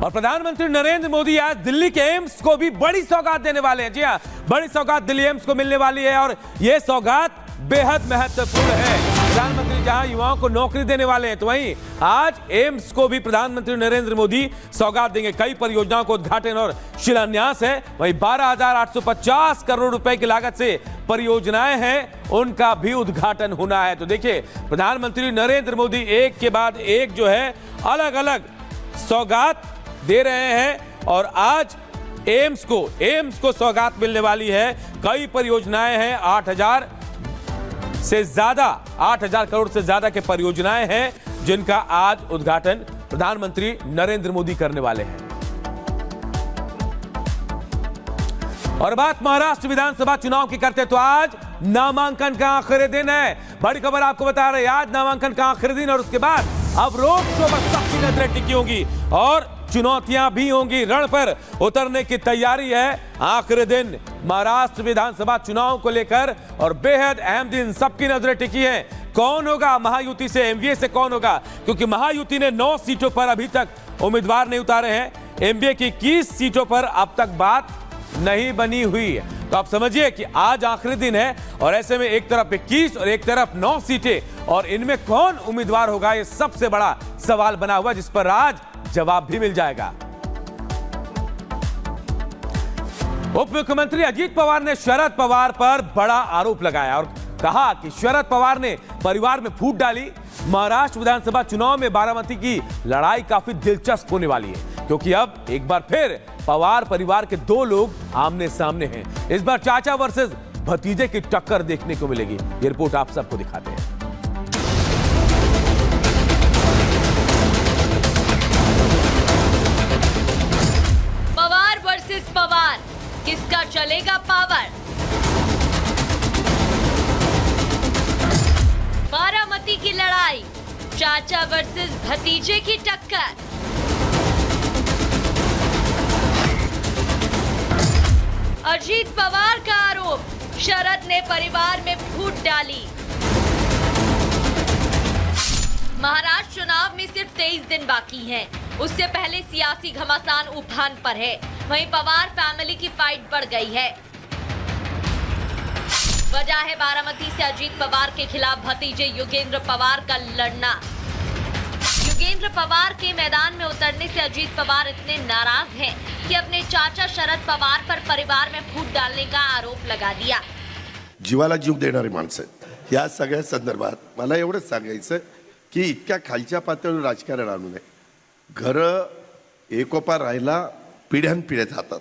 और प्रधानमंत्री नरेंद्र मोदी आज दिल्ली के एम्स को भी बड़ी सौगात देने वाले हैं। जी हां, बड़ी सौगात दिल्ली एम्स को मिलने वाली है और यह सौगात बेहद महत्वपूर्ण है। प्रधानमंत्री जहां युवाओं को नौकरी देने वाले हैं, तो वहीं आज एम्स को भी प्रधानमंत्री नरेंद्र मोदी सौगात देंगे। कई परियोजनाओं को उद्घाटन और शिलान्यास है। वहीं 12,850 करोड़ रुपए की लागत से परियोजनाएं हैं, उनका भी उद्घाटन होना है। तो देखिए, प्रधानमंत्री नरेंद्र मोदी एक के बाद एक जो है अलग अलग सौगात दे रहे हैं और आज एम्स को सौगात मिलने वाली है। कई परियोजनाएं हैं, 8,000 करोड़ से ज्यादा के परियोजनाएं हैं जिनका आज उद्घाटन प्रधानमंत्री नरेंद्र मोदी करने वाले हैं। और बात महाराष्ट्र विधानसभा चुनाव की करते तो आज नामांकन का आखिरी दिन है। बड़ी खबर आपको बता रहे हैं, आज नामांकन का आखिरी दिन और उसके बाद अब रोड शो पर सबकी नजरें टिकी होंगी और चुनौतियां भी होंगी। रण पर उतरने की तैयारी है। आखिरी दिन महाराष्ट्र विधानसभा चुनाव को लेकर और बेहद अहम दिन, सबकी नजरें टिकी हैं। कौन होगा महायुति से, एमवीए से कौन होगा, क्योंकि महायुति ने 9 सीटों पर अभी तक उम्मीदवार नहीं उतारे हैं। एमवीए की 21 सीटों पर अब तक बात नहीं बनी हुई है। तो आप समझिए कि आज आखिरी दिन है और ऐसे में एक तरफ 21 और एक तरफ 9 सीटें और इनमें कौन उम्मीदवार होगा, ये सबसे बड़ा सवाल बना हुआ, जिस पर आज जवाब भी मिल जाएगा। उप मुख्यमंत्री अजीत पवार ने शरद पवार पर बड़ा आरोप लगाया और कहा कि शरद पवार ने परिवार में फूट डाली। महाराष्ट्र विधानसभा चुनाव में बारामती की लड़ाई काफी दिलचस्प होने वाली है, क्योंकि अब एक बार फिर पवार परिवार के 2 लोग आमने सामने हैं। इस बार चाचा वर्सेस भतीजे की टक्कर देखने को मिलेगी। ये रिपोर्ट आप सबको दिखाते हैं। पवार वर्सेस पवार, किसका चलेगा पावर? बारामती की लड़ाई, चाचा वर्सेस भतीजे की टक्कर। अजीत पवार का आरोप, शरद ने परिवार में फूट डाली। महाराष्ट्र चुनाव में सिर्फ 23 दिन बाकी हैं। उससे पहले सियासी घमासान उफान पर है। वहीं पवार फैमिली की फाइट बढ़ गई है। वजह है बारामती से अजीत पवार के खिलाफ भतीजे युगेंद्र पवार का लड़ना। युगेंद्र पवार के मैदान में उतरने से अजीत पवार इतने नाराज हैं कि अपने चाचा शरद पवार पर परिवार में फूट डालने का आरोप लगा दिया। जीवाला जीव देणारी माणसं, या सगळ्या संदर्भात मला एवढंच सांगायचं की इतक्या खालच्या पातळीवर राजकारण आणू नये। घरं एकोपा राहिला पिढ्यानपिढ्या जातात,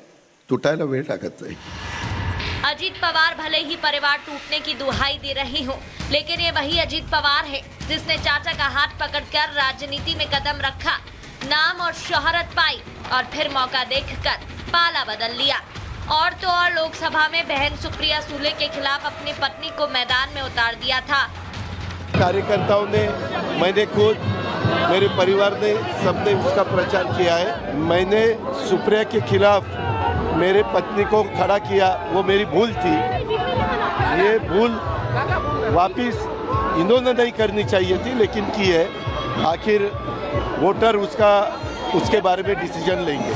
तुटायला वेळ लागत नाही। अजीत पवार भले ही परिवार टूटने की दुहाई दे रहे हो, लेकिन ये वही अजीत पवार है जिसने चाचा का हाथ पकड़कर राजनीति में कदम रखा, नाम और शोहरत पाई और फिर मौका देखकर पाला बदल लिया। और तो और लोकसभा में बहन सुप्रिया सुले के खिलाफ अपनी पत्नी को मैदान में उतार दिया था। कार्यकर्ताओं ने, मैंने खुद, मेरे परिवार ने, सबने उसका प्रचार किया है। मैंने सुप्रिया के खिलाफ मेरे पत्नी को खड़ा किया, वो मेरी भूल थी। ये भूल वापिस इन्होंने नहीं करनी चाहिए थी, लेकिन की है। आखिर वोटर उसके बारे में डिसीजन लेंगे।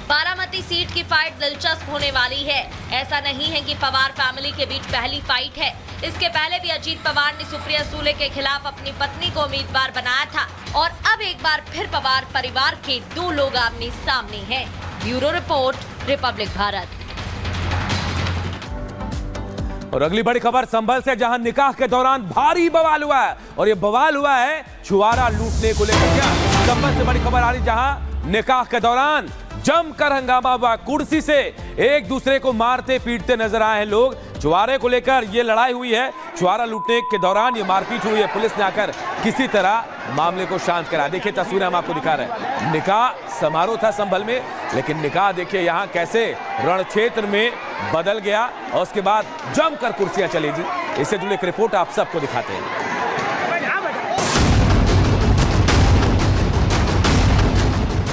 बारामती सीट की फाइट दिलचस्प होने वाली है। ऐसा नहीं है कि पवार फैमिली के बीच पहली फाइट है। इसके पहले भी अजीत पवार ने सुप्रिया सुले के खिलाफ अपनी पत्नी को उम्मीदवार बनाया था और अब एक बार फिर पवार परिवार के 2 लोग आमने सामने हैं। Bureau report, Republic Bharat. और अगली बड़ी खबर संभल से, जहां निकाह के दौरान भारी बवाल हुआ है और ये बवाल हुआ है छुआरा लूटने को लेकर। संभल से बड़ी खबर आ रही, जहां निकाह के दौरान जमकर हंगामा हुआ। कुर्सी से एक दूसरे को मारते पीटते नजर आए हैं लोग। छुआरे को लेकर ये लड़ाई हुई है। छुआरा लूटने के दौरान ये मारपीट हुई है। पुलिस ने आकर किसी तरह मामले को शांत करा। देखिए तस्वीरें हम आपको दिखा रहे हैं। निकाह समारोह था संभल में, लेकिन निकाह देखिए यहाँ कैसे रण क्षेत्र में बदल गया और उसके बाद जमकर कुर्सियां चली। इससे जुड़ी एक रिपोर्ट आप सबको दिखाते हैं।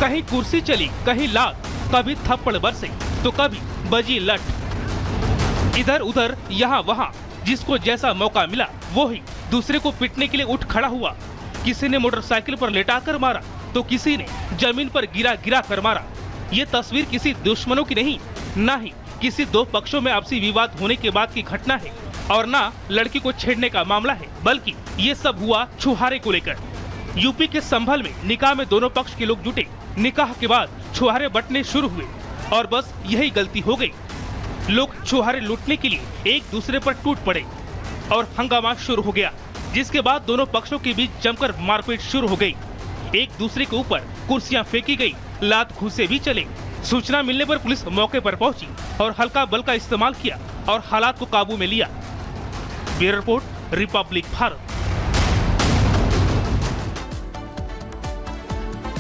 कहीं कुर्सी चली, कहीं लात, कभी थप्पड़ बरसे तो कभी बजी लट। इधर उधर यहाँ वहाँ जिसको जैसा मौका मिला वो ही दूसरे को पीटने के लिए उठ खड़ा हुआ। किसी ने मोटरसाइकिल पर लेटाकर मारा, तो किसी ने जमीन पर गिरा गिरा कर मारा। ये तस्वीर किसी दुश्मनों की नहीं, ना ही किसी दो पक्षों में आपसी विवाद होने के बाद की घटना है और ना लड़की को छेड़ने का मामला है, बल्कि ये सब हुआ छुहारे को लेकर। यूपी के संभल में निकाह में दोनों पक्ष के लोग जुटे। निकाह के बाद छुहारे बंटने शुरू हुए और बस यही गलती हो गई। लोग छुहारे लूटने के लिए एक दूसरे पर टूट पड़े और हंगामा शुरू हो गया, जिसके बाद दोनों पक्षों के बीच जमकर मारपीट शुरू हो गई। एक दूसरे के ऊपर कुर्सियां फेंकी गई, लात घूंसे भी चले। सूचना मिलने पर पुलिस मौके पर पहुंची और हल्का बल का इस्तेमाल किया और हालात को काबू में लिया। Bureau report, Republic Bharat.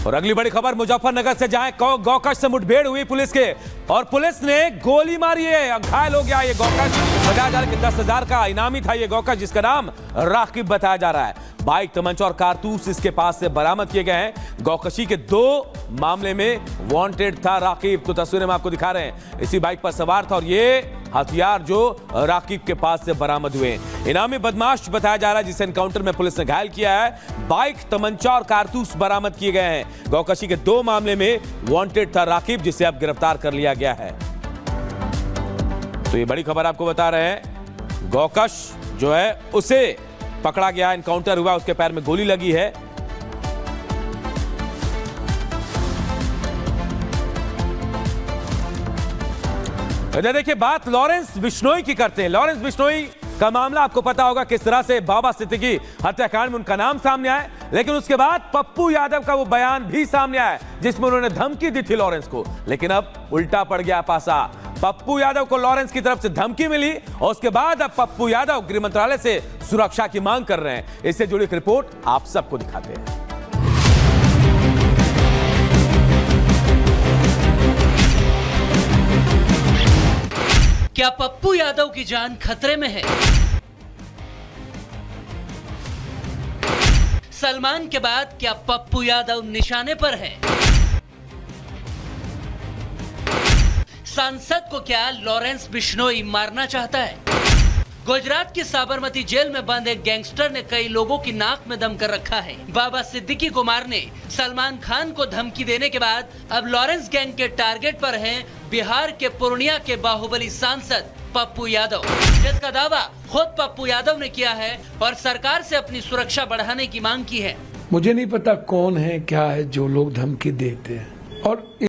और अगली बड़ी खबर मुजफ्फरनगर से, जहां गौकश से मुठभेड़ हुई पुलिस के और पुलिस ने गोली मारी है, घायल हो गया ये गौकश। बताया जा रहा है कि 10,000 का इनामी था ये गौकश, जिसका नाम राकिब बताया जा रहा है। बाइक, तमंचा और कारतूस इसके पास से बरामद किए गए हैं। गौकशी के 2 मामले में वांटेड था राकिब, तो तस्वीरें हम आपको दिखा रहे हैं। इसी बाइक पर सवार था और ये हथियार जो राकिब के पास से बरामद हुए। इनामी बदमाश बताया जा रहा है, जिसे एनकाउंटर में पुलिस ने घायल किया है। बाइक, तमंचा और कारतूस बरामद किए गए हैं। गौकशी के 2 मामले में वांटेड था राकिब, जिसे अब गिरफ्तार कर लिया गया है। तो ये बड़ी खबर आपको बता रहे हैं, गौकश जो है उसे पकड़ा गया, एनकाउंटर हुआ, उसके पैर में गोली लगी है। इधर देखिए, बात लॉरेंस बिश्नोई की करते हैं। लॉरेंस बिश्नोई का मामला आपको पता होगा, किस तरह से बाबा सिद्दीकी हत्याकांड में उनका नाम सामने आया, लेकिन उसके बाद पप्पू यादव का वो बयान भी सामने आया जिसमें उन्होंने धमकी दी थी लॉरेंस को। लेकिन अब उल्टा पड़ गया पासा। पप्पू यादव को लॉरेंस की तरफ से धमकी मिली और उसके बाद अब पप्पू यादव गृह मंत्रालय से सुरक्षा की मांग कर रहे हैं। इससे जुड़ी एक रिपोर्ट आप सबको दिखाते हैं। क्या पप्पू यादव की जान खतरे में है? सलमान के बाद क्या पप्पू यादव निशाने पर है? सांसद को क्या लॉरेंस बिश्नोई मारना चाहता है? गुजरात की साबरमती जेल में बंद एक गैंगस्टर ने कई लोगों की नाक में दम कर रखा है। बाबा सिद्दीकी को मारने, सलमान खान को धमकी देने के बाद अब लॉरेंस गैंग के टारगेट पर हैं बिहार के पूर्णिया के बाहुबली सांसद पप्पू यादव, जिसका दावा खुद पप्पू यादव ने किया है और सरकार से अपनी सुरक्षा बढ़ाने की मांग की है। मुझे नहीं पता कौन है, क्या है जो लोग धमकी देते हैं और